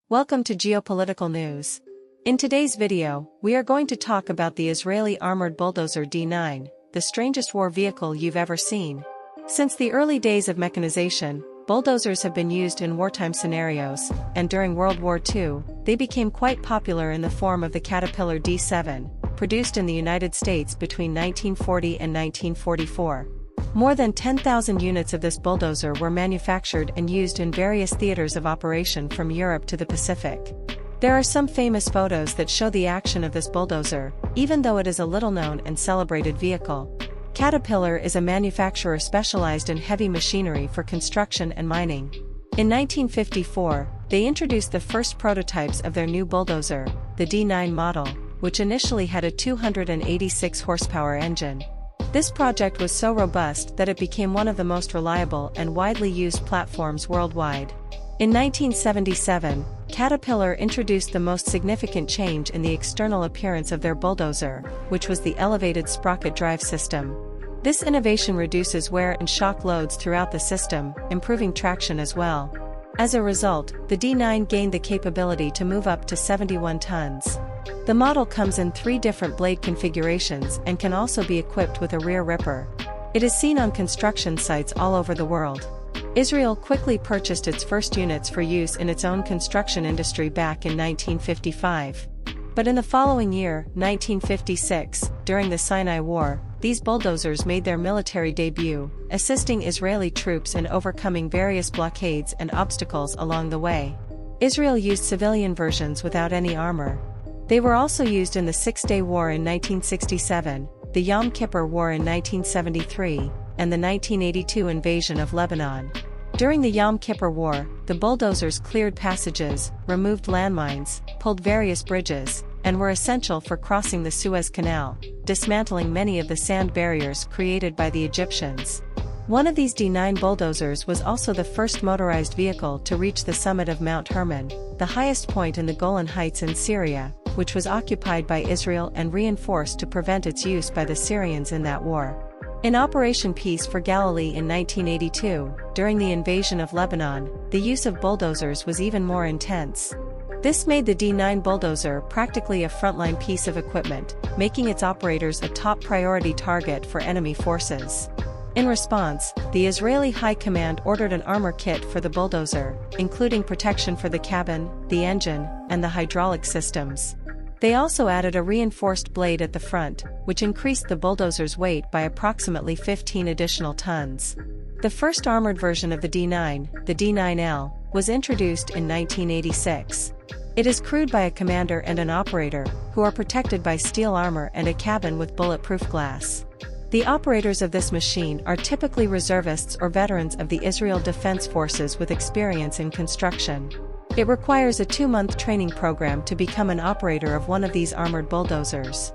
Welcome to Geopolitical News. In today's video, we are going to talk about the Israeli armored bulldozer D9, the strangest war vehicle you've ever seen. Since the early days of mechanization, bulldozers have been used in wartime scenarios, and during World War II, they became quite popular in the form of the Caterpillar D7, produced in the United States between 1940 and 1944. More than 10,000 units of this bulldozer were manufactured and used in various theaters of operation from Europe to the Pacific. There are some famous photos that show the action of this bulldozer, even though it is a little-known and celebrated vehicle. Caterpillar is a manufacturer specialized in heavy machinery for construction and mining. In 1954, they introduced the first prototypes of their new bulldozer, the D9 model, which initially had a 286 horsepower engine. This project was so robust that it became one of the most reliable and widely used platforms worldwide. In 1977, Caterpillar introduced the most significant change in the external appearance of their bulldozer, which was the elevated sprocket drive system. This innovation reduces wear and shock loads throughout the system, improving traction as well. As a result, the D9 gained the capability to move up to 71 tons. The model comes in 3 different blade configurations and can also be equipped with a rear ripper. It is seen on construction sites all over the world. Israel quickly purchased its first units for use in its own construction industry back in 1955. But in the following year, 1956, during the Sinai War, these bulldozers made their military debut, assisting Israeli troops in overcoming various blockades and obstacles along the way. Israel used civilian versions without any armor. They were also used in the Six-Day War in 1967, the Yom Kippur War in 1973, and the 1982 invasion of Lebanon. During the Yom Kippur War, the bulldozers cleared passages, removed landmines, pulled various bridges, and were essential for crossing the Suez Canal, dismantling many of the sand barriers created by the Egyptians. One of these D9 bulldozers was also the first motorized vehicle to reach the summit of Mount Hermon, the highest point in the Golan Heights in Syria, which was occupied by Israel and reinforced to prevent its use by the Syrians in that war. In Operation Peace for Galilee in 1982, during the invasion of Lebanon, the use of bulldozers was even more intense. This made the D9 bulldozer practically a frontline piece of equipment, making its operators a top priority target for enemy forces. In response, the Israeli High Command ordered an armor kit for the bulldozer, including protection for the cabin, the engine, and the hydraulic systems. They also added a reinforced blade at the front, which increased the bulldozer's weight by approximately 15 additional tons. The first armored version of the D9, the D9L, was introduced in 1986. It is crewed by a commander and an operator, who are protected by steel armor and a cabin with bulletproof glass. The operators of this machine are typically reservists or veterans of the Israel Defense Forces with experience in construction. It requires a 2-month training program to become an operator of one of these armored bulldozers.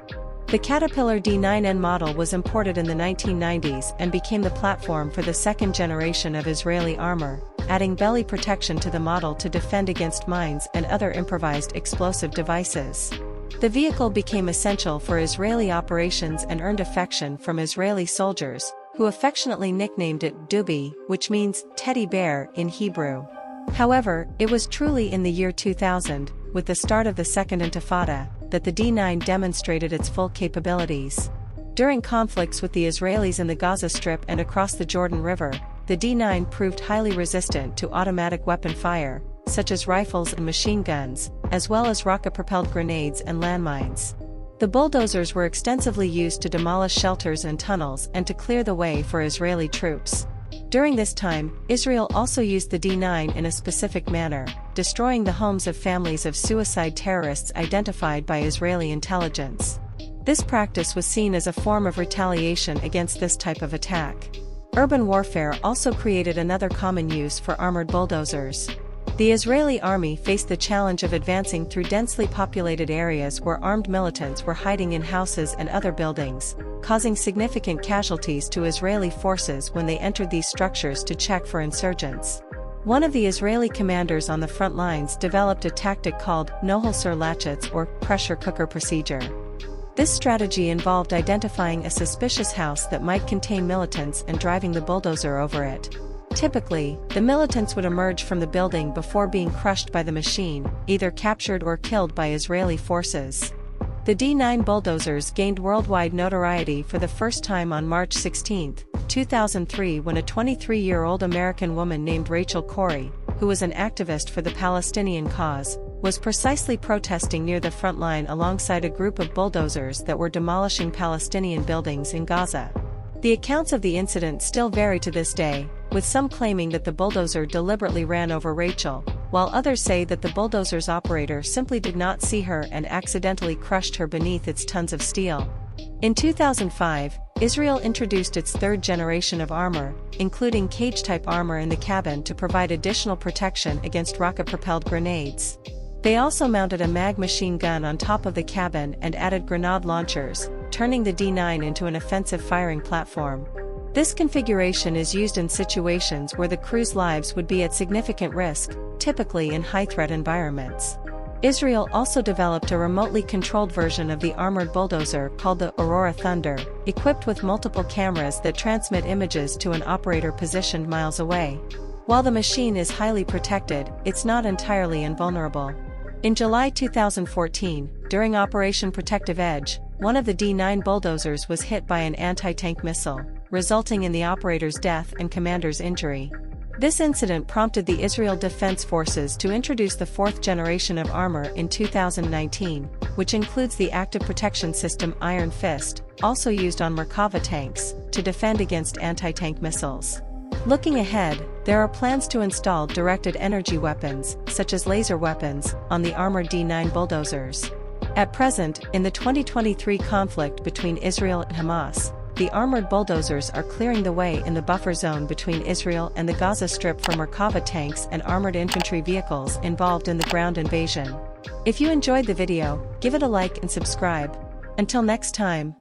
The Caterpillar D9N model was imported in the 1990s and became the platform for the second generation of Israeli armor, adding belly protection to the model to defend against mines and other improvised explosive devices. The vehicle became essential for Israeli operations and earned affection from Israeli soldiers, who affectionately nicknamed it Dubi, which means teddy bear in Hebrew. However, it was truly in the year 2000, with the start of the Second Intifada, that the D9 demonstrated its full capabilities. During conflicts with the Israelis in the Gaza Strip and across the Jordan River, the D9 proved highly resistant to automatic weapon fire, such as rifles and machine guns, as well as rocket-propelled grenades and landmines. The bulldozers were extensively used to demolish shelters and tunnels and to clear the way for Israeli troops. During this time, Israel also used the D9 in a specific manner, destroying the homes of families of suicide terrorists identified by Israeli intelligence. This practice was seen as a form of retaliation against this type of attack. Urban warfare also created another common use for armored bulldozers. The Israeli army faced the challenge of advancing through densely populated areas where armed militants were hiding in houses and other buildings, causing significant casualties to Israeli forces when they entered these structures to check for insurgents. One of the Israeli commanders on the front lines developed a tactic called nohel sur latchets or pressure cooker procedure. This strategy involved identifying a suspicious house that might contain militants and driving the bulldozer over it. Typically, the militants would emerge from the building before being crushed by the machine, either captured or killed by Israeli forces. The D9 bulldozers gained worldwide notoriety for the first time on March 16, 2003 when a 23-year-old American woman named Rachel Corrie, who was an activist for the Palestinian cause, was precisely protesting near the front line alongside a group of bulldozers that were demolishing Palestinian buildings in Gaza. The accounts of the incident still vary to this day, with some claiming that the bulldozer deliberately ran over Rachel, while others say that the bulldozer's operator simply did not see her and accidentally crushed her beneath its tons of steel. In 2005, Israel introduced its third generation of armor, including cage-type armor in the cabin to provide additional protection against rocket-propelled grenades. They also mounted a MAG machine gun on top of the cabin and added grenade launchers, turning the D9 into an offensive firing platform. This configuration is used in situations where the crew's lives would be at significant risk, typically in high-threat environments. Israel also developed a remotely controlled version of the armored bulldozer called the Aurora Thunder, equipped with multiple cameras that transmit images to an operator positioned miles away. While the machine is highly protected, it's not entirely invulnerable. In July 2014, during Operation Protective Edge, one of the D9 bulldozers was hit by an anti-tank missile, resulting in the operator's death and commander's injury. This incident prompted the Israel Defense Forces to introduce the fourth generation of armor in 2019, which includes the active protection system Iron Fist, also used on Merkava tanks, to defend against anti-tank missiles. Looking ahead, there are plans to install directed energy weapons, such as laser weapons, on the armored D9 bulldozers. At present, in the 2023 conflict between Israel and Hamas, the armored bulldozers are clearing the way in the buffer zone between Israel and the Gaza Strip for Merkava tanks and armored infantry vehicles involved in the ground invasion. If you enjoyed the video, give it a like and subscribe. Until next time.